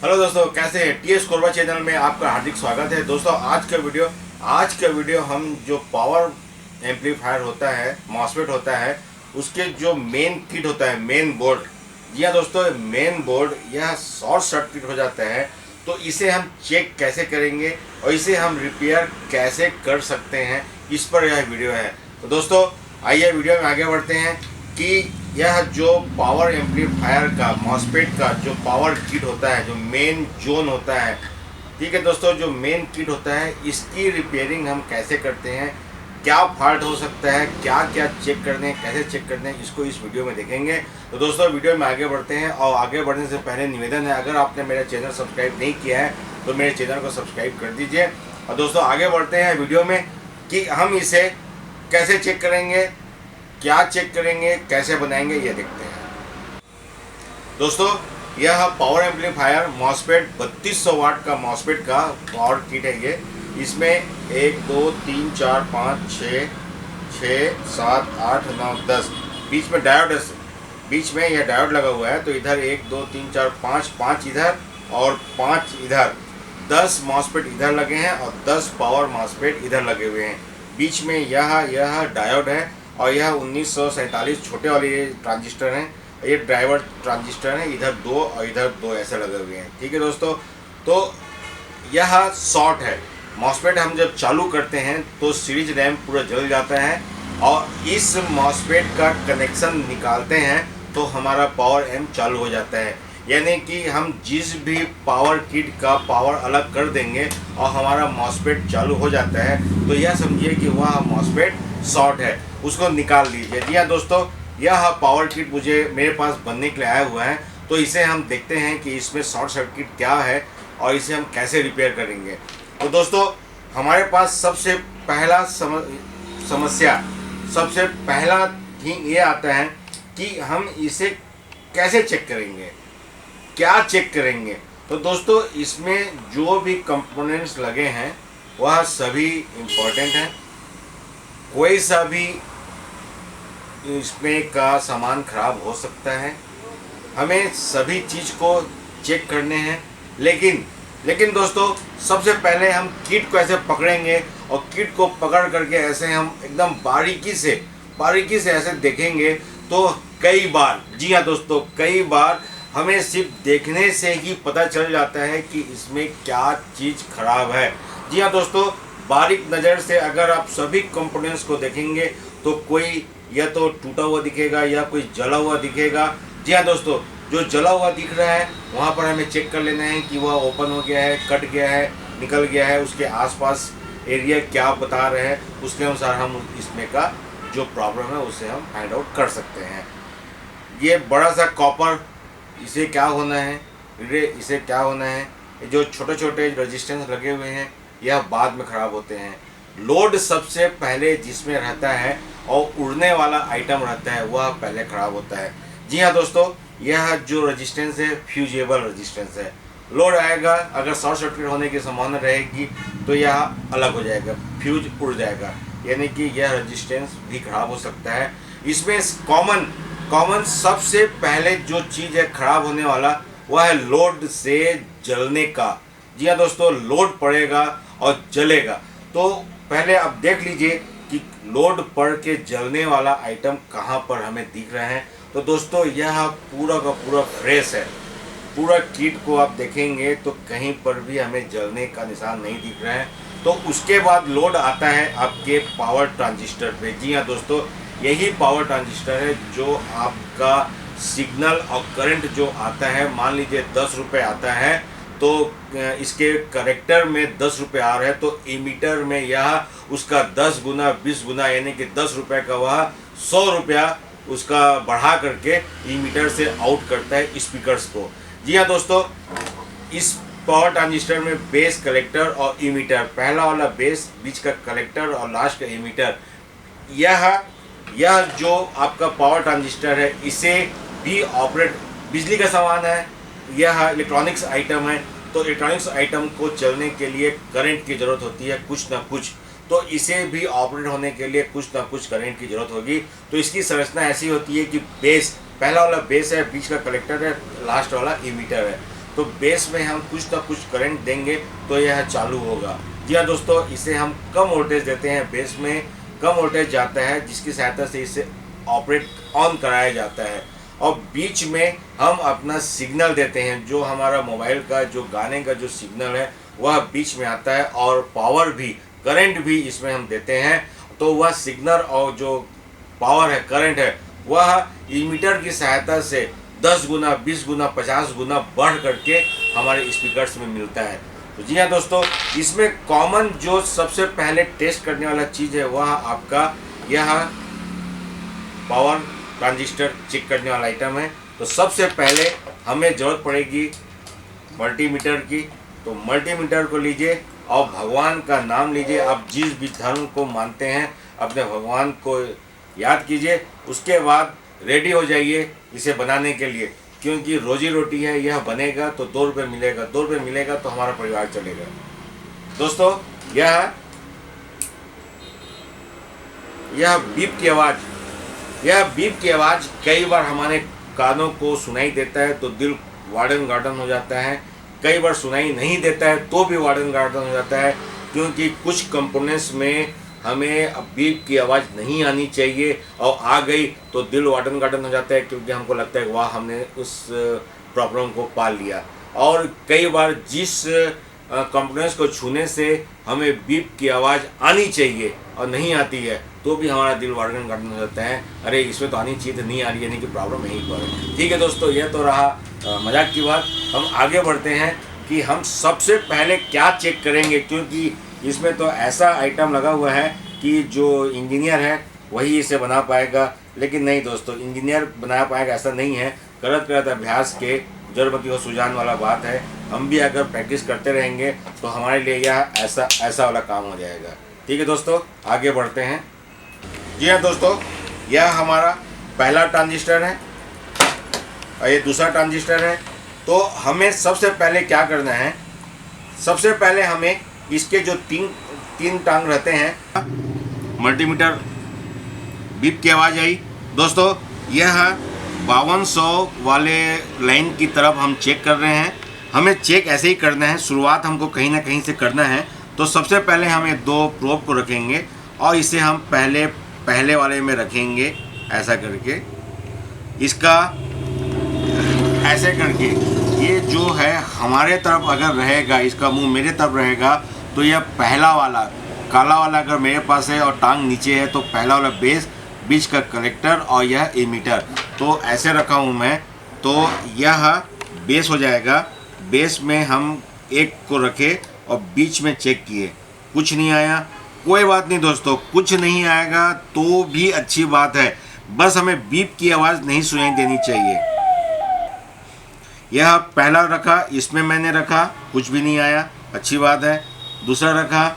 Hello दोस्तों, कैसे हैं? टीएस कोरबा चैनल में आपका हार्दिक स्वागत है। दोस्तों आज का वीडियो हम जो पावर एम्पलीफायर होता है, मॉसफेट होता है, उसके जो मेन किट होता है, मेन बोर्ड। जी हाँ दोस्तों, मेन बोर्ड यह शॉर्ट सर्किट हो जाता है, तो इसे हम चेक कैसे करेंगे और इसे हम रिपेयर कैसे कर सकते हैं, इस पर यह वीडियो है। तो दोस्तों आइए वीडियो में आगे बढ़ते हैं कि यह जो पावर एम्पलीफायर का मॉसफेट का जो पावर किट होता है, जो मेन जोन होता है, ठीक है दोस्तों, जो मेन किट होता है, इसकी रिपेयरिंग हम कैसे करते हैं, क्या फॉल्ट हो सकता है, क्या क्या चेक करने हैं, कैसे चेक करते हैं, इसको इस वीडियो में देखेंगे। तो दोस्तों वीडियो में आगे बढ़ते हैं, और आगे बढ़ने से पहले निवेदन है, अगर आपने मेरा चैनल सब्सक्राइब नहीं किया है तो मेरे चैनल को सब्सक्राइब कर दीजिए। और दोस्तों आगे बढ़ते हैं वीडियो में कि हम इसे कैसे चेक करेंगे, क्या चेक करेंगे, कैसे बनाएंगे, ये देखते हैं। दोस्तों यह पावर एम्पलीफायर मॉसफेट 3200 वाट का मॉसफेट का पावर किट है। ये इसमें 1 2 3 4 5 6 6 7 8 9 10 बीच में डायोड, बीच में यह डायोड लगा हुआ है। तो इधर 1 2 3 4 5 इधर और 5 इधर, 10 मॉसफेट इधर लगे हैं और 10 पावर मॉसफेट इधर लगे हुए हैं। बीच में यह डायोड है और यह 1947 छोटे वाले ये ट्रांजिस्टर हैं, ये ड्राइवर ट्रांजिस्टर हैं, इधर 2 और इधर 2 ऐसे लगे हुए हैं। ठीक है दोस्तों, तो यह शॉर्ट है। मॉसफेट हम जब चालू करते हैं तो सीरीज रैम्प पूरा जल जाता है, और इस मॉसफेट का कनेक्शन निकालते हैं तो हमारा पावर एम्प चालू हो जाता है। यानी कि हम जिस भी पावर किट का पावर अलग कर देंगे और हमारा मॉसफेट चालू हो जाता है, तो यह समझिए कि वह मॉसफेट शॉर्ट है, उसको निकाल दीजिए। जी हाँ दोस्तों, यह पावर किट मुझे मेरे पास बनने के लिए आया हुआ है, तो इसे हम देखते हैं कि इसमें शॉर्ट सर्किट क्या है और इसे हम कैसे रिपेयर करेंगे। तो दोस्तों हमारे पास सबसे पहला समस्या, सबसे पहला थिंग ये आता है कि हम इसे कैसे चेक करेंगे, क्या चेक करेंगे। तो दोस्तों इसमें जो भी कंपोनेंट्स लगे हैं वह सभी इम्पोर्टेंट हैं। कोई सा भी इसमें का सामान खराब हो सकता है, हमें सभी चीज़ को चेक करने हैं। लेकिन दोस्तों सबसे पहले हम किट को ऐसे पकड़ेंगे और किट को पकड़ करके ऐसे हम एकदम बारीकी से ऐसे देखेंगे, तो कई बार, जी हाँ दोस्तों, कई बार हमें सिर्फ देखने से ही पता चल जाता है कि इसमें क्या चीज़ खराब है। जी हाँ दोस्तों, बारीक नज़र से अगर आप सभी कंपोनेंट्स को देखेंगे तो कोई या तो टूटा हुआ दिखेगा या कोई जला हुआ दिखेगा। जी हाँ दोस्तों, जो जला हुआ दिख रहा है वहाँ पर हमें चेक कर लेना है कि वह ओपन हो गया है, कट गया है, निकल गया है, उसके आसपास एरिया क्या बता रहे हैं, उसके अनुसार हम इसमें का जो प्रॉब्लम है उसे हम फाइंड आउट कर सकते हैं। ये बड़ा सा कॉपर, इसे क्या होना है, इसे क्या होना है, जो छोटे छोटे रेजिस्टेंस लगे हुए हैं यह बाद में ख़राब होते हैं। लोड सबसे पहले जिसमें रहता है और उड़ने वाला आइटम रहता है वह पहले ख़राब होता है। जी हाँ दोस्तों, यह जो रेजिस्टेंस है फ्यूजेबल रेजिस्टेंस है। लोड आएगा, अगर शॉर्ट सर्किट होने की संभावना रहेगी तो यह अलग हो जाएगा, फ्यूज उड़ जाएगा, यानी कि यह रेजिस्टेंस भी ख़राब हो सकता है। इसमें कॉमन सबसे पहले जो चीज़ है ख़राब होने वाला, वह है लोड से जलने का। जी हाँ दोस्तों, लोड पड़ेगा और जलेगा। तो पहले आप देख लीजिए कि लोड पड़ के जलने वाला आइटम कहाँ पर हमें दिख रहे हैं। तो दोस्तों यह पूरा का पूरा फ्रेश है, पूरा किट को आप देखेंगे तो कहीं पर भी हमें जलने का निशान नहीं दिख रहा है। तो उसके बाद लोड आता है आपके पावर ट्रांजिस्टर पे। जी हाँ दोस्तों, यही पावर ट्रांजिस्टर है जो आपका सिग्नल और करंट जो आता है, मान लीजिए 10 रुपये आता है, तो इसके करेक्टर में 10 रुपये आ रहा है, तो इमीटर में यह उसका 10 गुना 20 गुना, यानी कि 10 रुपये का वह 100 रुपया उसका बढ़ा करके इमीटर से आउट करता है स्पीकर्स को। जी हाँ दोस्तों, इस पावर ट्रांजिस्टर में बेस, कलेक्टर और इमीटर, पहला वाला बेस, बीच का कलेक्टर और लास्ट का इमीटर, यह जो आपका पावर ट्रांजिस्टर है इसे भी ऑपरेट, बिजली का सामान है, यह इलेक्ट्रॉनिक्स आइटम है, तो इलेक्ट्रॉनिक्स आइटम को चलने के लिए करंट की ज़रूरत होती है कुछ ना कुछ, तो इसे भी ऑपरेट होने के लिए कुछ ना कुछ करंट की ज़रूरत होगी। तो इसकी संरचना ऐसी होती है कि बेस, पहला वाला बेस है, बीच का कलेक्टर है, लास्ट वाला इमीटर है। तो बेस में हम कुछ ना कुछ करंट देंगे तो यह चालू होगा। जी हाँ दोस्तों, इसे हम कम वोल्टेज देते हैं, बेस में कम वोल्टेज जाता है जिसकी सहायता से इसे ऑपरेट ऑन कराया जाता है। और बीच में हम अपना सिग्नल देते हैं, जो हमारा मोबाइल का जो गाने का जो सिग्नल है वह बीच में आता है, और पावर भी, करंट भी इसमें हम देते हैं। तो वह सिग्नल और जो पावर है, करंट है, वह इमीटर की सहायता से 10 गुना, 20 गुना, 50 गुना बढ़ करके हमारे स्पीकर्स में मिलता है। तो जी हाँ दोस्तों, इसमें कॉमन जो सबसे पहले टेस्ट करने वाला चीज़ है वह आपका यह पावर ट्रांजिस्टर चेक करने वाला आइटम है। तो सबसे पहले हमें ज़रूरत पड़ेगी मल्टीमीटर की। तो मल्टीमीटर को लीजिए और भगवान का नाम लीजिए। आप जिस भी धर्म को मानते हैं अपने भगवान को याद कीजिए, उसके बाद रेडी हो जाइए इसे बनाने के लिए, क्योंकि रोजी रोटी है, यह बनेगा तो 2 रुपये मिलेगा, 2 रुपये मिलेगा तो हमारा परिवार चलेगा। दोस्तों, यह बीप की आवाज़ कई बार हमारे कानों को सुनाई देता है तो दिल वार्डन गार्डन हो जाता है, कई बार सुनाई नहीं देता है तो भी वार्डन गार्डन हो जाता है, क्योंकि कुछ कंपोनेंट्स में हमें बीप की आवाज़ नहीं आनी चाहिए और आ गई तो दिल वार्डन गार्डन हो जाता है, क्योंकि हमको लगता है वाह, हमने उस प्रॉब्लम को पाल लिया। और कई बार जिस कंपोनेंट्स को छूने से हमें बीप की आवाज़ आनी चाहिए और नहीं आती है तो भी हमारा दिल वार्डन गार्डन हो जाता है, अरे इसमें तो आनी चाहिए तो नहीं आ रही है, यानी कि प्रॉब्लम यहीं पर है। ठीक है दोस्तों, यह तो रहा मजाक की बात। हम आगे बढ़ते हैं कि हम सबसे पहले क्या चेक करेंगे, क्योंकि इसमें तो ऐसा आइटम लगा हुआ है कि जो इंजीनियर है वही इसे बना पाएगा, लेकिन नहीं दोस्तों, इंजीनियर बना पाएगा ऐसा नहीं है। करत अभ्यास के जड़मती हो सुजान वाला बात है। हम भी अगर प्रैक्टिस करते रहेंगे तो हमारे लिए यह ऐसा वाला काम हो जाएगा। ठीक है दोस्तों, आगे बढ़ते हैं। जी हाँ दोस्तों, यह हमारा पहला ट्रांजिस्टर है और ये दूसरा ट्रांजिस्टर है। तो हमें सबसे पहले क्या करना है, सबसे पहले हमें इसके जो तीन टांग रहते हैं, मल्टीमीटर बीप की आवाज़ आई दोस्तों, यह 5200 वाले लाइन की तरफ हम चेक कर रहे हैं। हमें चेक ऐसे ही करना है, शुरुआत हमको कहीं ना कहीं से करना है। तो सबसे पहले हम ये 2 प्रोब को रखेंगे और इसे हम पहले वाले में रखेंगे, ऐसा करके, इसका ऐसे करके। ये जो है हमारे तरफ अगर रहेगा, इसका मुंह मेरे तरफ रहेगा, तो यह पहला वाला काला वाला अगर मेरे पास है और टांग नीचे है तो पहला वाला बेस, बीच का कलेक्टर और यह एमीटर। तो ऐसे रखा हूँ मैं, तो यह बेस हो जाएगा। बेस में हम एक को रखे और बीच में चेक किए, कुछ नहीं आया, कोई बात नहीं दोस्तों, कुछ नहीं आएगा तो भी अच्छी बात है, बस हमें बीप की आवाज़ नहीं सुनाई देनी चाहिए। यह पहला रखा, इसमें मैंने रखा, कुछ भी नहीं आया, अच्छी बात है। दूसरा रखा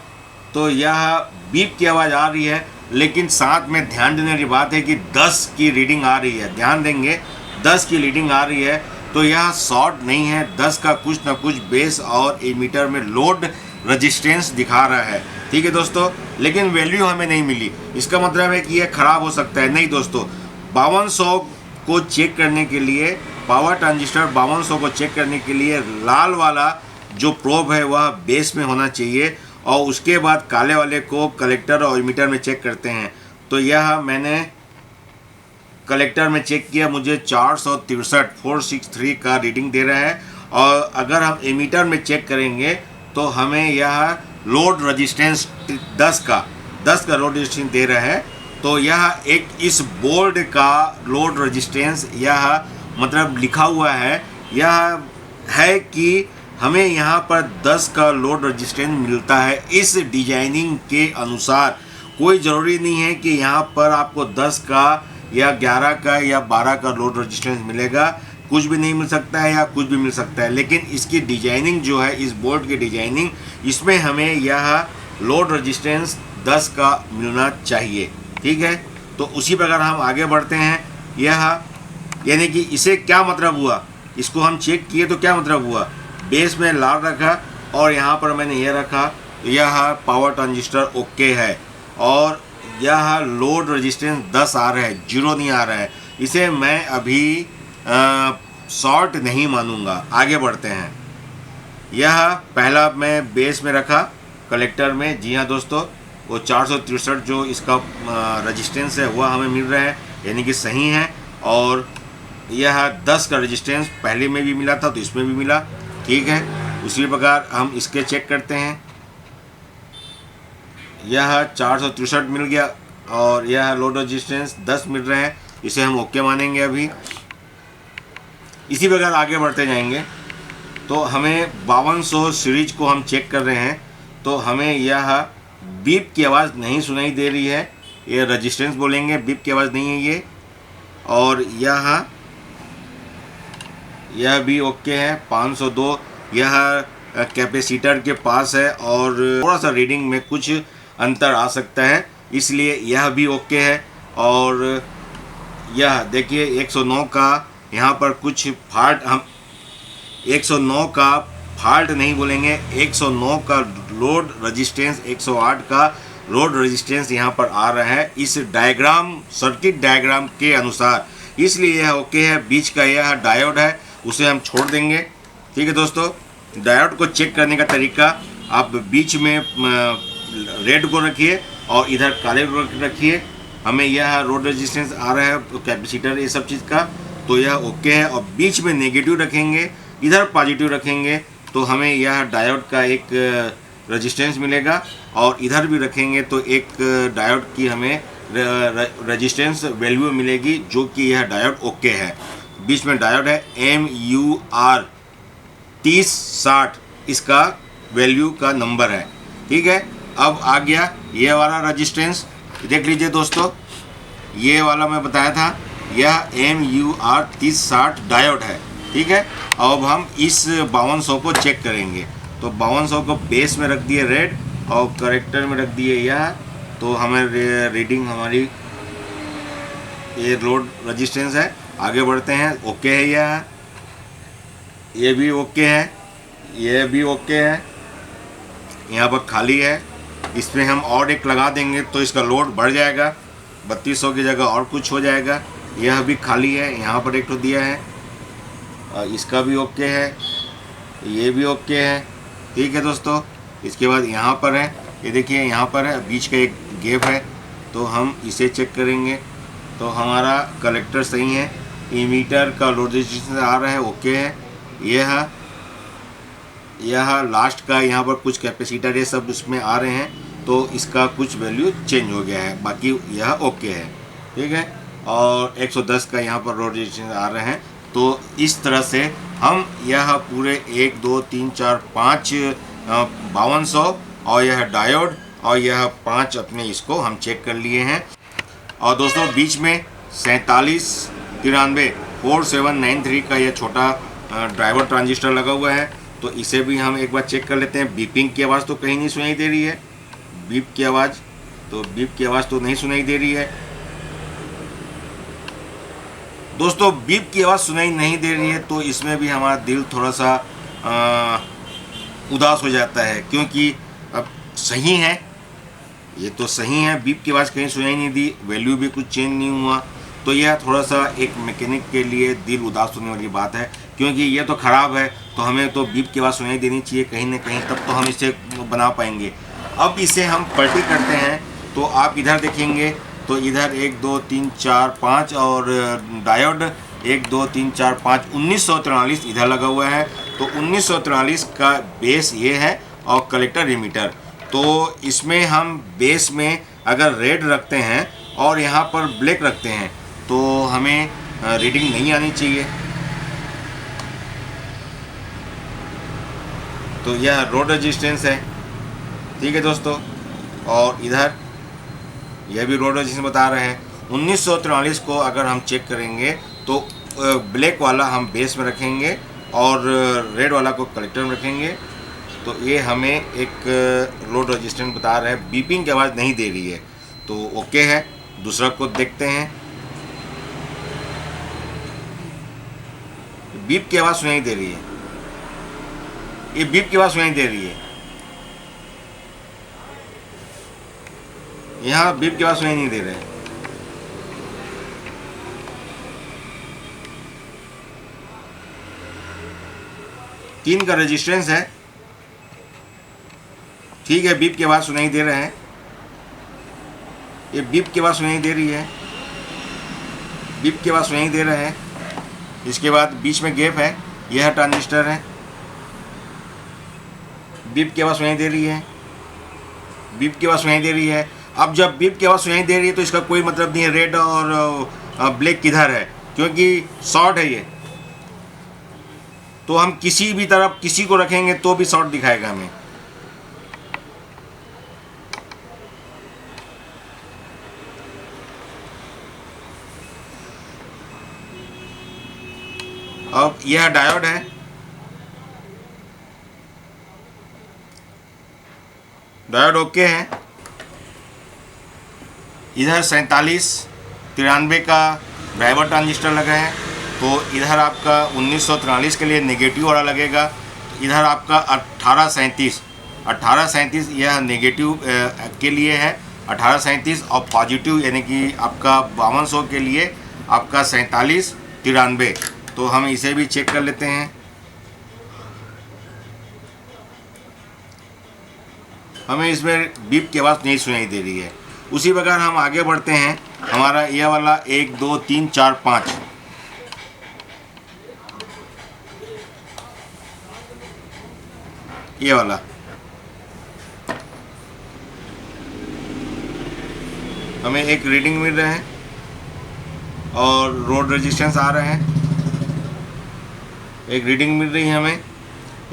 तो यह बीप की आवाज़ आ रही है, लेकिन साथ में ध्यान देने की बात है कि 10 की रीडिंग आ रही है, ध्यान देंगे 10 की रीडिंग आ रही है, तो यह शॉर्ट नहीं है, 10 का कुछ ना कुछ बेस और एमीटर में लोड रेजिस्टेंस दिखा रहा है। ठीक है दोस्तों, लेकिन वैल्यू हमें नहीं मिली, इसका मतलब है कि यह ख़राब हो सकता है। नहीं दोस्तों, 5200 को चेक करने के लिए, पावर ट्रांजिस्टर 5200 को चेक करने के लिए लाल वाला जो प्रोब है वह बेस में होना चाहिए, और उसके बाद काले वाले को कलेक्टर और एमीटर में चेक करते हैं। तो यह मैंने कलेक्टर में चेक किया, मुझे 463 का रीडिंग दे रहा है। और अगर हम एमीटर में चेक करेंगे तो हमें यह लोड रेजिस्टेंस 10 का लोड रेजिस्टेंस दे रहा है। तो यह एक इस बोर्ड का लोड रेजिस्टेंस, यह मतलब लिखा हुआ है, यह है कि हमें यहाँ पर 10 का लोड रेजिस्टेंस मिलता है इस डिजाइनिंग के अनुसार। कोई ज़रूरी नहीं है कि यहाँ पर आपको 10 का या 11 का या 12 का लोड रेजिस्टेंस मिलेगा, कुछ भी नहीं मिल सकता है या कुछ भी मिल सकता है, लेकिन इसकी डिजाइनिंग जो है, इस बोर्ड की डिजाइनिंग, इसमें हमें यह लोड रेजिस्टेंस 10 का मिलना चाहिए। ठीक है, तो उसी प्रकार हम आगे बढ़ते हैं। यह यानी कि इसे क्या मतलब हुआ, इसको हम चेक किए तो क्या मतलब हुआ, बेस में लाल रखा और यहाँ पर मैंने ये रखा, यह पावर ट्रांजिस्टर ओके है, और यह लोड रेजिस्टेंस 10 आ रहा है, 0 नहीं आ रहा है। इसे मैं अभी शॉर्ट नहीं मानूंगा। आगे बढ़ते हैं। यह पहला मैं बेस में रखा कलेक्टर में। जी हाँ दोस्तों, वो 463 जो इसका रजिस्टेंस है वह हमें मिल रहा है, यानी कि सही है। और यह 10 का रजिस्टेंस पहले में भी मिला था तो इसमें भी मिला, ठीक है। उसी प्रकार हम इसके चेक करते हैं। यह 463 मिल गया और यह लोड रजिस्टेंस 10 मिल रहे हैं, इसे हम ओके मानेंगे अभी। इसी प्रकार आगे बढ़ते जाएंगे। तो हमें 5200 सीरीज को हम चेक कर रहे हैं, तो हमें यह बीप की आवाज़ नहीं सुनाई दे रही है। ये रजिस्टेंस बोलेंगे, बीप की आवाज़ नहीं है ये। और यह भी ओके है। 502 यह कैपेसिटर के पास है और थोड़ा सा रीडिंग में कुछ अंतर आ सकता है, इसलिए यह भी ओके है। और यह देखिए 109 का यहाँ पर कुछ फाल्ट, हम 109 का फाल्ट नहीं बोलेंगे, 109 का लोड रेजिस्टेंस, 108 का लोड रेजिस्टेंस यहाँ पर आ रहा है इस डायग्राम, सर्किट डायग्राम के अनुसार, इसलिए यह ओके है। बीच का यह डायोड है, उसे हम छोड़ देंगे, ठीक है दोस्तों। डायोड को चेक करने का तरीका, आप बीच में रेड को रखिए और इधर काले को रखिए। हमें यह रोड रेजिस्टेंस आ रहा है, कैपेसिटर, ये सब चीज़ का, तो यह ओके है। और बीच में नेगेटिव रखेंगे, इधर पॉजिटिव रखेंगे, तो हमें यह डायोड का एक रेजिस्टेंस मिलेगा। और इधर भी रखेंगे तो एक डायोड की हमें रेजिस्टेंस वैल्यू मिलेगी, जो कि यह डायोड ओके है। बीच में डायोड है MUR 3060, इसका वैल्यू का नंबर है, ठीक है। अब आ गया ये वाला रेजिस्टेंस, देख लीजिए दोस्तों, ये वाला मैं बताया था, यह MUR 3060 डायोड है, ठीक है। अब हम इस 5200 को चेक करेंगे। तो 5200 को बेस में रख दिए रेड और करेक्टर में रख दिए यह, तो हमें रीडिंग हमारी ये लोड रेजिस्टेंस है। आगे बढ़ते हैं। ओके है, ये भी ओके है, ये भी ओके है। यहाँ पर खाली है, इसमें हम और एक लगा देंगे तो इसका लोड बढ़ जाएगा, 3200 की जगह और कुछ हो जाएगा। यह भी खाली है, यहाँ पर एक तो दिया है, इसका भी ओके है, ये भी ओके है, ठीक है दोस्तों। इसके बाद यहाँ पर है, ये देखिए यहाँ पर है, बीच का एक गैप है, तो हम इसे चेक करेंगे। तो हमारा कलेक्टर सही है, इमीटर का लोड रेजिस्टेंस आ रहा है, ओके है। यह लास्ट का यहाँ पर कुछ कैपेसिटर ये सब उसमें आ रहे हैं, तो इसका कुछ वैल्यू चेंज हो गया है, बाकी यह ओके है, ठीक है। और 110 का यहाँ पर लोड रेजिस्टेंस आ रहे हैं। तो इस तरह से हम यह पूरे 1 2 3 4 5 5200 और यह डायोड और यह 5 अपने इसको हम चेक कर लिए हैं। और दोस्तों बीच में 4793 4793 का यह छोटा ड्राइवर ट्रांजिस्टर लगा हुआ है, तो इसे भी हम एक बार चेक कर लेते हैं। बीपिंग की आवाज़ तो कहीं नहीं सुनाई दे रही है, बीप की आवाज़ तो नहीं सुनाई दे रही है दोस्तों। बीप की आवाज़ सुनाई नहीं दे रही है तो इसमें भी हमारा दिल थोड़ा सा उदास हो जाता है, क्योंकि अब सही है, ये तो सही है, बीप की आवाज़ कहीं सुनाई नहीं दी, वैल्यू भी कुछ चेंज नहीं हुआ, तो यह थोड़ा सा एक मैकेनिक के लिए दिल उदास होने वाली बात है, क्योंकि ये तो ख़राब है, तो हमें तो बीप की आवाज़ सुनाई देनी चाहिए कहीं ना कहीं, तब तो हम इसे बना पाएंगे। अब इसे हम पलटी करते हैं, तो आप इधर देखेंगे तो इधर 1 2 3 4 5 और डायोड 1 2 3 4 5 1943 इधर लगा हुआ है, तो 1943 का बेस ये है और कलेक्टर इमीटर। तो इसमें हम बेस में अगर रेड रखते हैं और यहाँ पर ब्लैक रखते हैं तो हमें रीडिंग नहीं आनी चाहिए। तो यह रोड रेजिस्टेंस है, ठीक है दोस्तों। और इधर यह भी रोड रेजिस्टेंस बता रहे हैं। 1943 को अगर हम चेक करेंगे तो ब्लैक वाला हम बेस में रखेंगे और रेड वाला को कलेक्टर में रखेंगे, तो ये हमें एक लोड रेजिस्टेंस बता रहा है, बीपिंग की आवाज़ नहीं दे रही है, तो ओके है। दूसरा को देखते हैं, बीप की आवाज़ सुनाई दे रही है, ये बीप की आवाज़ सुनाई दे रही है, यहाँ बीप की आवाज़ सुनाई नहीं दे रहे हैं। 3 का रेजिस्टेंस है। ठीक है, बीप की आवाज़ सुनाई दे रहा है, ये बीप की आवाज़ सुनाई दे रही है, बीप की आवाज़ सुनाई दे रहा है। इसके बाद बीच में गैप है, यह ट्रांजिस्टर है, बीप की आवाज़ सुनाई दे रही है, बीप की आवाज़ सुनाई दे रही है। अब जब बीप की आवाज़ सुनाई दे रही है तो इसका कोई मतलब नहीं है रेड और ब्लैक किधर है, क्योंकि शॉर्ट है ये। तो हम किसी भी तरफ किसी को रखेंगे तो भी शॉर्ट दिखाएगा हमें। अब यह डायोड है, डायोड ओके है। इधर 4793 का ड्राइवर ट्रांजिस्टर लगा है, तो इधर आपका 1943 के लिए नेगेटिव वाला लगेगा। इधर आपका 1837 यह नेगेटिव के लिए है, 1837 और पॉजिटिव यानी कि आपका 5200 के लिए आपका 4793। तो हम इसे भी चेक कर लेते हैं। हमें इसमें बीप की आवाज़ नहीं सुनाई दे रही है। उसी प्रकार हम आगे बढ़ते हैं। हमारा यह वाला 1 2 3 4 5, ये वाला हमें एक रीडिंग मिल रहा है और रोड रेजिस्टेंस आ रहा है। एक रीडिंग मिल रही है हमें,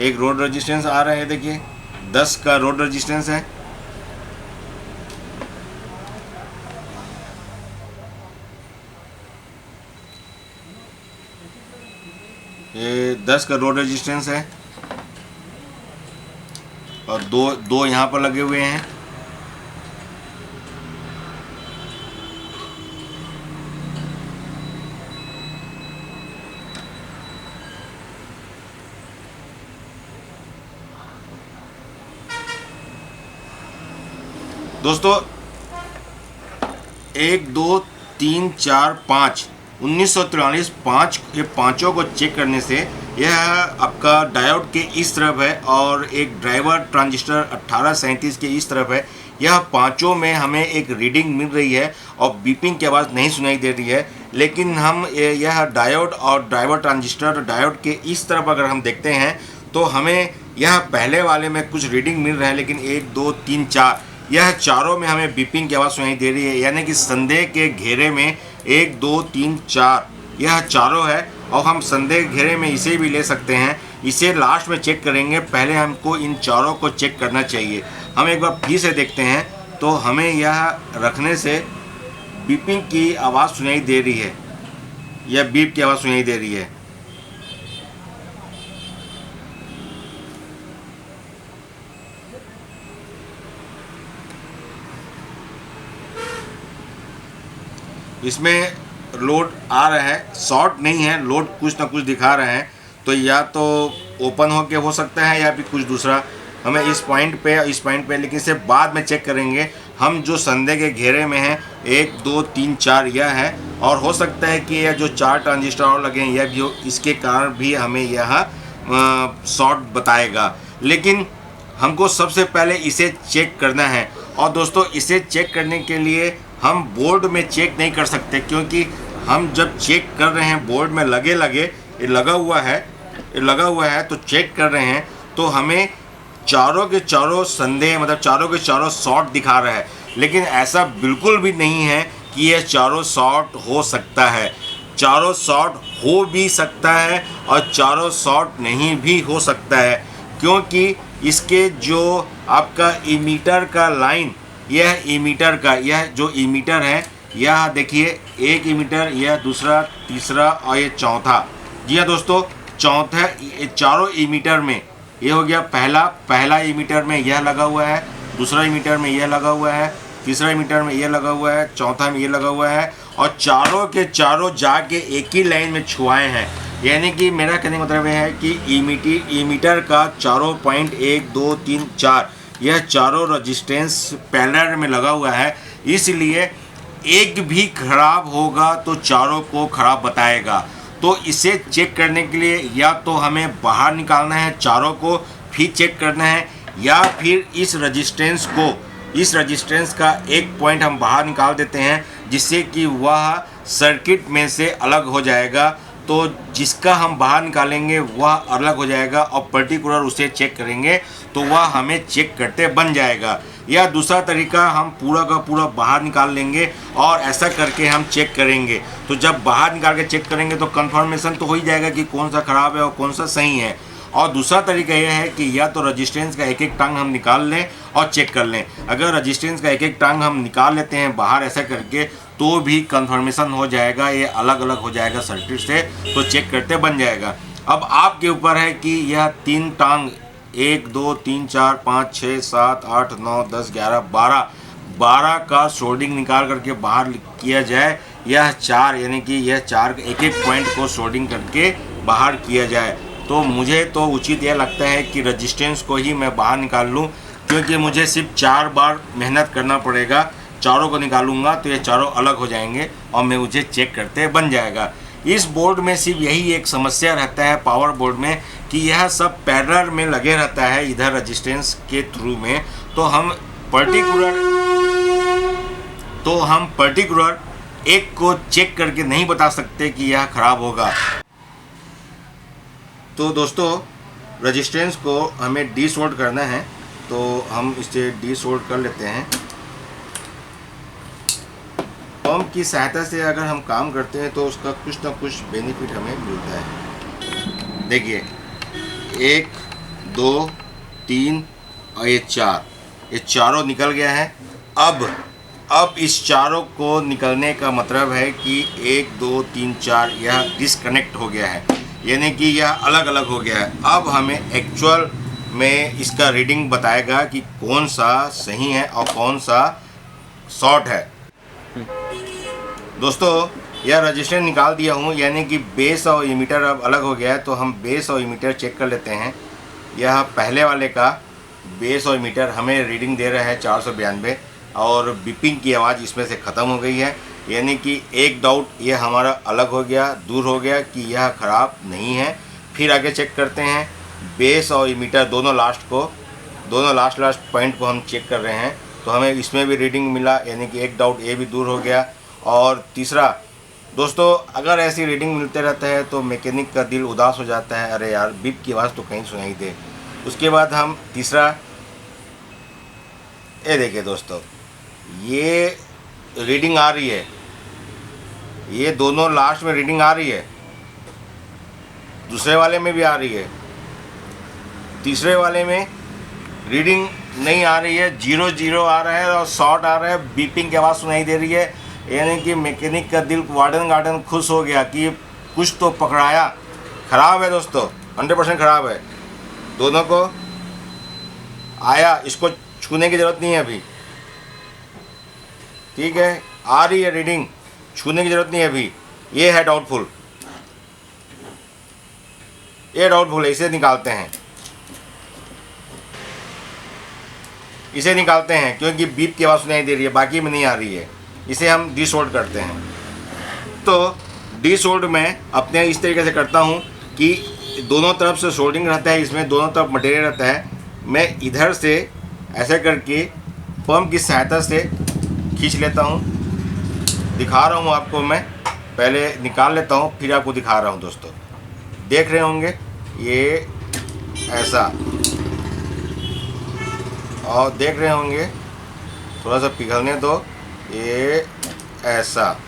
एक रोड रेजिस्टेंस आ रहा है। देखिए 10 का रोड रेजिस्टेंस है। ये 10 का रोड रेजिस्टेंस है और दो यहाँ पर लगे हुए हैं। दोस्तों 1 2 3 4 5 1943 5, ये पाँचों को चेक करने से यह आपका डायोड के इस तरफ है और एक ड्राइवर ट्रांजिस्टर 1837 के इस तरफ है। यह पांचों में हमें एक रीडिंग मिल रही है और बीपिंग की आवाज़ नहीं सुनाई दे रही है। लेकिन हम यह डायोड और ड्राइवर ट्रांजिस्टर डायोड के इस तरफ अगर हम देखते हैं तो हमें यह पहले वाले में कुछ रीडिंग मिल रहा है, लेकिन 1 2 3 4 यह चारों में हमें बीपिंग की आवाज़ सुनाई दे रही है। यानी कि संदेह के घेरे में 1 2 3 4 यह चारों है और हम संदेह के घेरे में इसे भी ले सकते हैं। इसे लास्ट में चेक करेंगे, पहले हमको इन चारों को चेक करना चाहिए। हम एक बार फिर से देखते हैं तो हमें यह रखने से बीपिंग की आवाज़ सुनाई दे रही है, यह बीप की आवाज़ सुनाई दे रही है। इसमें लोड आ रहा है, शॉर्ट नहीं है, लोड कुछ ना कुछ दिखा रहा है। तो या तो ओपन होके हो सकता है या फिर कुछ दूसरा। हमें इस पॉइंट पे लेकिन इसे बाद में चेक करेंगे। हम जो संदेह के घेरे में हैं 1 2 3 4 यह है, और हो सकता है कि यह जो 4 ट्रांजिस्टर और लगे हैं यह भी हो, इसके कारण भी हमें यह शॉर्ट बताएगा। लेकिन हमको सबसे पहले इसे चेक करना है। और दोस्तों इसे चेक करने के लिए हम बोर्ड में चेक नहीं कर सकते, क्योंकि हम जब चेक कर रहे हैं बोर्ड में लगे ये लगा हुआ है तो चेक कर रहे हैं तो हमें चारों के चारों संदेह मतलब चारों के चारों शॉर्ट दिखा रहा है। लेकिन ऐसा बिल्कुल भी नहीं है कि यह चारों शॉर्ट हो सकता है। चारों शॉर्ट हो भी सकता है और चारों शॉर्ट नहीं भी हो सकता है, क्योंकि इसके जो आपका इमीटर का लाइन, यह इमीटर का यह जो इमीटर है, यह देखिए एक इमीटर, यह दूसरा, तीसरा और ये चौथा। जी हाँ दोस्तों, चौथा चारों इमीटर में ये हो गया पहला इमीटर में यह लगा हुआ है, दूसरा इमीटर में यह लगा हुआ है, तीसरा इमीटर में यह लगा हुआ है, चौथा में ये लगा हुआ है, और चारों के चारों जाके एक ही लाइन में छुआए हैं। यानी कि मेरा कहने का मतलब यह है कि इमीटर का चारों पॉइंट 1 2 3 4 यह चारों रजिस्टेंस पैरेलल में लगा हुआ है। इसलिए एक भी खराब होगा तो चारों को खराब बताएगा। तो इसे चेक करने के लिए या तो हमें बाहर निकालना है चारों को, फिर चेक करना है, या फिर इस रजिस्टेंस का एक पॉइंट हम बाहर निकाल देते हैं जिससे कि वह सर्किट में से अलग हो जाएगा। तो जिसका हम बाहर निकालेंगे वह अलग हो जाएगा और पर्टिकुलर उसे चेक करेंगे तो वह हमें चेक करते बन जाएगा। या दूसरा तरीका, हम पूरा का पूरा बाहर निकाल लेंगे और ऐसा करके हम चेक करेंगे। तो जब बाहर निकाल के चेक करेंगे तो कंफर्मेशन तो हो ही जाएगा कि कौन सा ख़राब है और कौन सा सही है। और दूसरा तरीका यह है कि या तो रजिस्टेंस का एक एक टांग हम निकाल लें और चेक कर लें। अगर रजिस्टेंस का एक एक टांग हम निकाल लेते हैं बाहर ऐसा करके तो भी कंफर्मेशन हो जाएगा, ये अलग अलग हो जाएगा सर्किट से, तो चेक करते बन जाएगा। अब आपके ऊपर है कि यह 3 टांग 1 2 3 4 5 6 7 8 9 10 11 12 का सोल्डिंग निकाल करके बाहर किया जाए, यह 4 यानी कि यह 4 एक एक पॉइंट को सोल्डिंग करके बाहर किया जाए। तो मुझे तो उचित यह लगता है कि रजिस्टेंस को ही मैं बाहर निकाल लूँ, क्योंकि मुझे सिर्फ 4 बार मेहनत करना पड़ेगा। चारों को निकालूंगा तो ये चारों अलग हो जाएंगे और मैं मुझे चेक करते बन जाएगा। इस बोर्ड में सिर्फ यही एक समस्या रहता है पावर बोर्ड में कि यह सब पैरेलल में लगे रहता है इधर रजिस्टेंस के थ्रू में। तो हम पर्टिकुलर एक को चेक करके नहीं बता सकते कि यह खराब होगा। तो दोस्तों, रजिस्टेंस को हमें डीसोल्ड करना है, तो हम इसे डीसोल्ड कर लेते हैं। पंप की सहायता से अगर हम काम करते हैं तो उसका कुछ ना कुछ बेनिफिट हमें मिलता है। देखिए 1 2 3 और ये 4, ये चारों निकल गया है। अब इस चारों को निकलने का मतलब है कि 1 2 3 4 यह डिसकनेक्ट हो गया है, यानी कि यह अलग अलग हो गया है। अब हमें एक्चुअल में इसका रीडिंग बताएगा कि कौन सा सही है और कौन सा शॉर्ट है। दोस्तों, यह रजिस्टर निकाल दिया हूँ, यानी कि बेस और इमीटर अब अलग हो गया है। तो हम बेस और इमीटर चेक कर लेते हैं। यह पहले वाले का बेस और इमीटर हमें रीडिंग दे रहा है 492 और बीपिंग की आवाज़ इसमें से ख़त्म हो गई है, यानी कि एक डाउट ये हमारा अलग हो गया, दूर हो गया कि यह ख़राब नहीं है। फिर आगे चेक करते हैं बेस और इमीटर दोनों लास्ट पॉइंट को हम चेक कर रहे हैं, तो हमें इसमें भी रीडिंग मिला, यानी कि एक डाउट ये भी दूर हो गया। और तीसरा दोस्तों, अगर ऐसी रीडिंग मिलते रहता है तो मैकेनिक का दिल उदास हो जाता है, अरे यार बीप की आवाज़ तो कहीं सुनाई दे। उसके बाद हम तीसरा, ये देखिए दोस्तों, ये रीडिंग आ रही है, ये दोनों लास्ट में रीडिंग आ रही है, दूसरे वाले में भी आ रही है, तीसरे वाले में रीडिंग नहीं आ रही है, 0 आ रहा है और शॉर्ट आ रहा है, बीपिंग की आवाज़ सुनाई दे रही है। यानी कि मैकेनिक का दिल वार्डन गार्डन खुश हो गया कि कुछ तो पकड़ाया। ख़राब है दोस्तों, 100% ख़राब है। दोनों को आया, इसको छूने की ज़रूरत नहीं है अभी, ठीक है, आ रही है रीडिंग, छूने की ज़रूरत नहीं है अभी। ये है डाउटफुल, ये डाउटफुल है, इसे निकालते हैं, क्योंकि बीप की आवाज़ सुनाई दे रही है, बाकी में नहीं आ रही है। इसे हम डीसोल्ड करते हैं। तो डीसोल्ड मैं अपने इस तरीके से करता हूँ कि दोनों तरफ से सोल्डिंग रहता है, इसमें दोनों तरफ मटेरियल रहता है। मैं इधर से ऐसे करके पंप की सहायता से खींच लेता हूँ, दिखा रहा हूँ आपको। मैं पहले निकाल लेता हूँ फिर आपको दिखा रहा हूँ। दोस्तों देख रहे होंगे ये ऐसा, और देख रहे होंगे, थोड़ा सा पिघलने दो, ये ऐसा।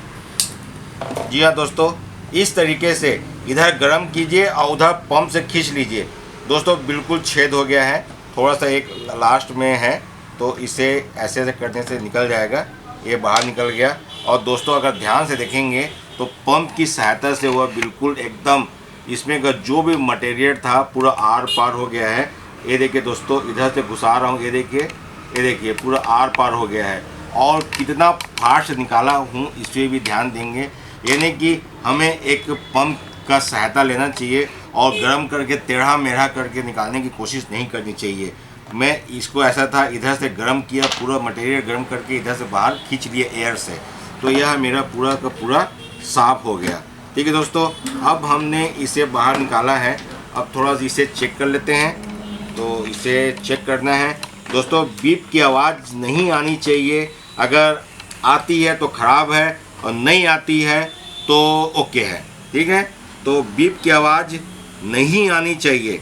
जी हाँ दोस्तों, इस तरीके से इधर गर्म कीजिए और उधर पंप से खींच लीजिए। दोस्तों बिल्कुल छेद हो गया है, थोड़ा सा एक लास्ट में है, तो इसे ऐसे ऐसे करने से निकल जाएगा, ये बाहर निकल गया। और दोस्तों अगर ध्यान से देखेंगे तो पंप की सहायता से वह बिल्कुल एकदम इसमें का जो भी मटेरियल था पूरा आर पार हो गया है। ये देखिए दोस्तों, इधर से घुसा रहा हूँ, ये देखिए पूरा आर पार हो गया है। और कितना फास्ट निकाला हूँ इस पर भी ध्यान देंगे, यानी कि हमें एक पंप का सहायता लेना चाहिए और गर्म करके टेढ़ा मेढ़ा करके निकालने की कोशिश नहीं करनी चाहिए। मैं इसको ऐसा था, इधर से गर्म किया, पूरा मटेरियल गर्म करके इधर से बाहर खींच लिया एयर से, तो यह मेरा पूरा का पूरा साफ़ हो गया। ठीक है दोस्तों, अब हमने इसे बाहर निकाला है। अब थोड़ा सा इसे चेक कर लेते हैं। तो इसे चेक करना है दोस्तों, बीप की आवाज़ नहीं आनी चाहिए। अगर आती है तो ख़राब है और नहीं आती है तो ओके है। ठीक है, तो बीप की आवाज़ नहीं आनी चाहिए।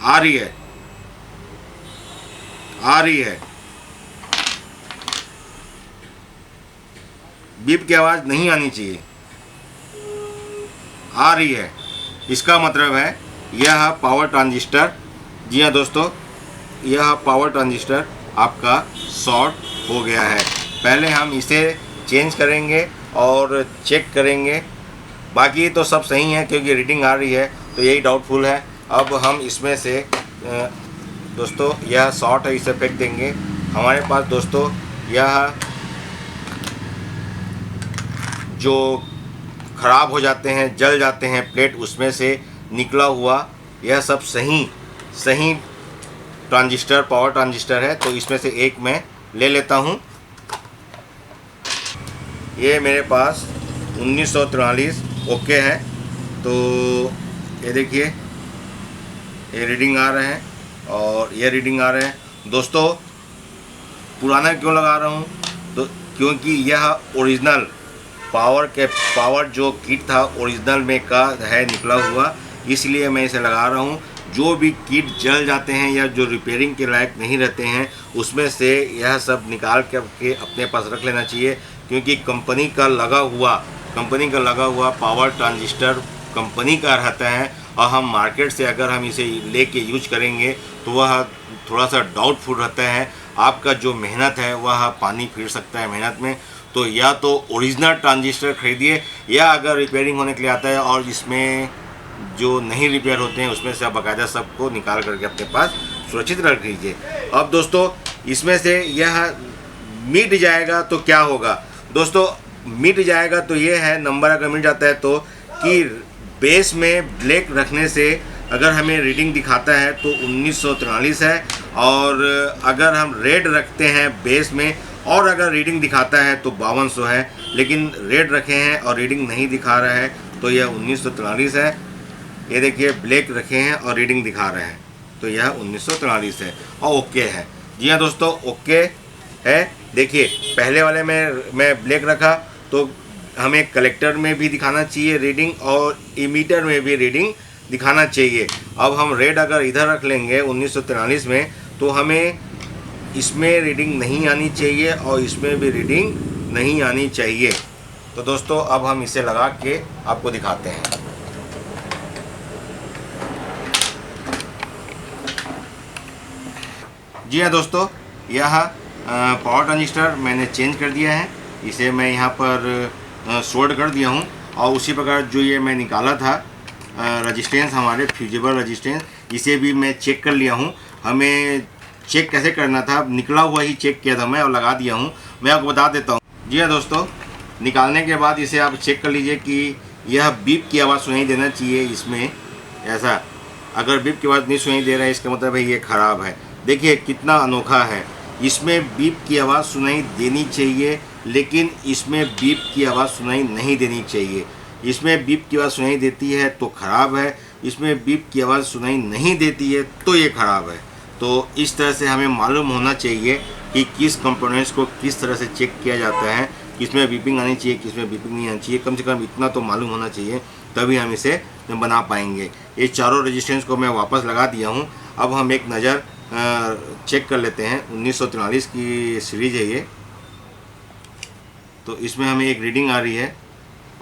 आ रही है, आ रही है, बीप की आवाज़ नहीं आनी चाहिए, आ रही है। इसका मतलब है यह पावर ट्रांजिस्टर, जी हाँ दोस्तों, यह पावर ट्रांजिस्टर आपका शॉर्ट हो गया है। पहले हम इसे चेंज करेंगे और चेक करेंगे। बाकी तो सब सही है क्योंकि रीडिंग आ रही है, तो यही डाउटफुल है। अब हम इसमें से दोस्तों यह शॉर्ट है, इसे फेंक देंगे। हमारे पास दोस्तों यह जो ख़राब हो जाते हैं, जल जाते हैं प्लेट, उसमें से निकला हुआ यह सब सही ट्रांजिस्टर, पावर ट्रांजिस्टर है। तो इसमें से एक मैं ले लेता हूँ। ये मेरे पास 1943 ओके है। तो ये देखिए, ये रीडिंग आ रहे हैं और ये रीडिंग आ रहे हैं। दोस्तों पुराना क्यों लगा रहा हूँ, तो क्योंकि यह ओरिजिनल पावर जो किट था ओरिजिनल में का है निकला हुआ, इसलिए मैं इसे लगा रहा हूँ। जो भी किट जल जाते हैं या जो रिपेयरिंग के लायक नहीं रहते हैं, उसमें से यह सब निकाल के अपने पास रख लेना चाहिए। क्योंकि कंपनी का लगा हुआ पावर ट्रांजिस्टर कंपनी का रहता है, और हम मार्केट से अगर हम इसे लेके यूज करेंगे तो वह थोड़ा सा डाउटफुल रहता है। आपका जो मेहनत है वह पानी फिर सकता है मेहनत में। तो या तो ओरिजिनल ट्रांजिस्टर खरीदिए, या अगर रिपेयरिंग होने के लिए आता है और इसमें जो नहीं रिपेयर होते हैं उसमें से आप बाकायदा सबको निकाल करके अपने पास सुरक्षित रख लीजिए। अब दोस्तों इसमें से यह मिट जाएगा तो क्या होगा दोस्तों, मिट जाएगा तो ये है, नंबर अगर मिट जाता है तो, कि बेस में ब्लैक रखने से अगर हमें रीडिंग दिखाता है तो 1943 है, और अगर हम रेड रखते हैं बेस में और अगर रीडिंग दिखाता है तो 5200 है। लेकिन रेड रखे हैं और रीडिंग नहीं दिखा रहा है तो यह 1943 है। ये देखिए, ब्लैक रखे हैं और रीडिंग दिखा रहे हैं तो यह 1943 है और ओके है। जी हाँ दोस्तों, ओके है। देखिए पहले वाले में मैं ब्लैक रखा तो हमें कलेक्टर में भी दिखाना चाहिए रीडिंग और इमीटर में भी रीडिंग दिखाना चाहिए। अब हम रेड अगर इधर रख लेंगे 1943 में तो हमें इसमें रीडिंग नहीं आनी चाहिए और इसमें भी रीडिंग नहीं आनी चाहिए। तो दोस्तों अब हम इसे लगा के आपको दिखाते हैं। जी हाँ दोस्तों, यह पावर ट्रांजिस्टर मैंने चेंज कर दिया है। इसे मैं यहाँ पर सोल्ड कर दिया हूँ, और उसी प्रकार जो ये मैं निकाला था रजिस्टेंस, हमारे फ्यूजिबल रजिस्टेंस, इसे भी मैं चेक कर लिया हूँ। हमें चेक कैसे करना था, निकला हुआ ही चेक किया था मैं और लगा दिया हूँ। मैं आपको बता देता हूँ। जी हाँ दोस्तों, निकालने के बाद इसे आप चेक कर लीजिए कि यह बीप की आवाज़ सुनाई देना चाहिए इसमें। ऐसा अगर बीप की आवाज़ नहीं सुनाई दे रहा है इसका मतलब है ये ख़राब है। देखिए कितना अनोखा है, इसमें बीप की आवाज़ सुनाई देनी चाहिए लेकिन इसमें बीप की आवाज़ सुनाई नहीं देनी चाहिए। इसमें बीप की आवाज़ सुनाई देती है तो ख़राब है, इसमें बीप की आवाज़ सुनाई नहीं देती है तो ये ख़राब है। तो इस तरह से हमें मालूम होना चाहिए कि किस कंपोनेंट्स को किस तरह से चेक किया जाता है, किसमें बीपिंग आनी चाहिए, किसमें बीपिंग नहीं आनी चाहिए। कम से कम इतना तो मालूम होना चाहिए, तभी हम इसे बना पाएंगे। ये चारों रेजिस्टेंस को मैं वापस लगा दिया हूँ। अब हम एक नज़र चेक कर लेते हैं। 1943 की सीरीज है ये, तो इसमें हमें एक रीडिंग आ रही है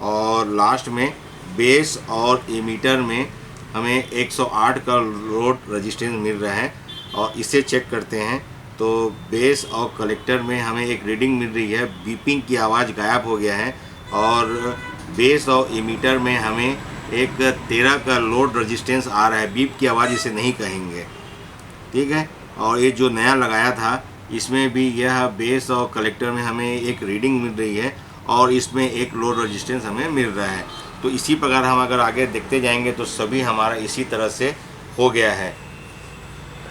और लास्ट में बेस और एमीटर में हमें 108 का लोड रेजिस्टेंस मिल रहा है। और इसे चेक करते हैं तो बेस और कलेक्टर में हमें एक रीडिंग मिल रही है, बीपिंग की आवाज़ गायब हो गया है। और बेस और एमीटर में हमें एक 13 का लोड रेजिस्टेंस आ रहा है, बीप की आवाज़ इसे नहीं कहेंगे, ठीक है। और ये जो नया लगाया था इसमें भी यह बेस और कलेक्टर में हमें एक रीडिंग मिल रही है और इसमें एक लोड रेजिस्टेंस हमें मिल रहा है। तो इसी प्रकार हम अगर आगे देखते जाएंगे तो सभी हमारा इसी तरह से हो गया है।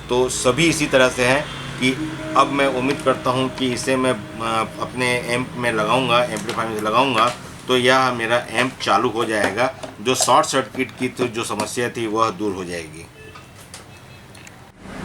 तो सभी इसी तरह से है कि अब मैं उम्मीद करता हूं कि इसे मैं अपने एम्प में लगाऊंगा, एम्पलीफायर में लगाऊंगा तो यह मेरा एम्प चालू हो जाएगा। जो शॉर्ट सर्किट की तो जो समस्या थी वह दूर हो जाएगी।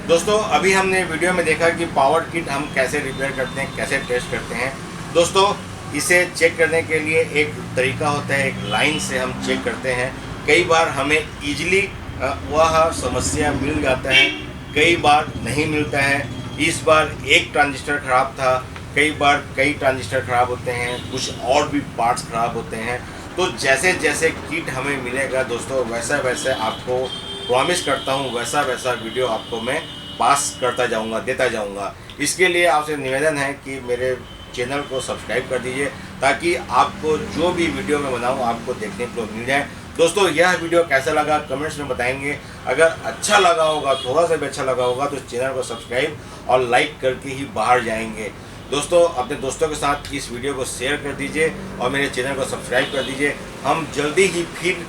दोस्तों अभी हमने वीडियो में देखा कि पावर किट हम कैसे रिपेयर करते हैं, कैसे टेस्ट करते हैं। दोस्तों इसे चेक करने के लिए एक तरीका होता है, एक लाइन से हम चेक करते हैं। कई बार हमें ईजिली वह समस्या मिल जाता है, कई बार नहीं मिलता है। इस बार एक ट्रांजिस्टर ख़राब था, कई बार कई ट्रांजिस्टर ख़राब होते हैं, कुछ और भी पार्ट्स ख़राब होते हैं। तो जैसे जैसे किट हमें मिलेगा दोस्तों, वैसा वैसे आपको प्रॉमिस करता हूँ, वैसा वैसा वीडियो आपको मैं पास करता जाऊँगा, देता जाऊँगा। इसके लिए आपसे निवेदन है कि मेरे चैनल को सब्सक्राइब कर दीजिए, ताकि आपको जो भी वीडियो मैं बनाऊँ आपको देखने को मिल जाए। दोस्तों यह वीडियो कैसा लगा कमेंट्स में बताएंगे। अगर अच्छा लगा होगा, थोड़ा सा भी अच्छा लगा होगा, तो चैनल को सब्सक्राइब और लाइक करके ही बाहर जाएंगे। दोस्तों अपने दोस्तों के साथ इस वीडियो को शेयर कर दीजिए और मेरे चैनल को सब्सक्राइब कर दीजिए। हम जल्दी ही फिर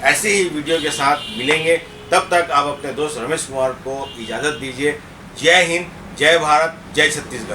ऐसे ही वीडियो के साथ मिलेंगे। तब तक आप अपने दोस्त रमेश कुमार को इजाज़त दीजिए। जय हिंद, जय भारत, जय छत्तीसगढ़।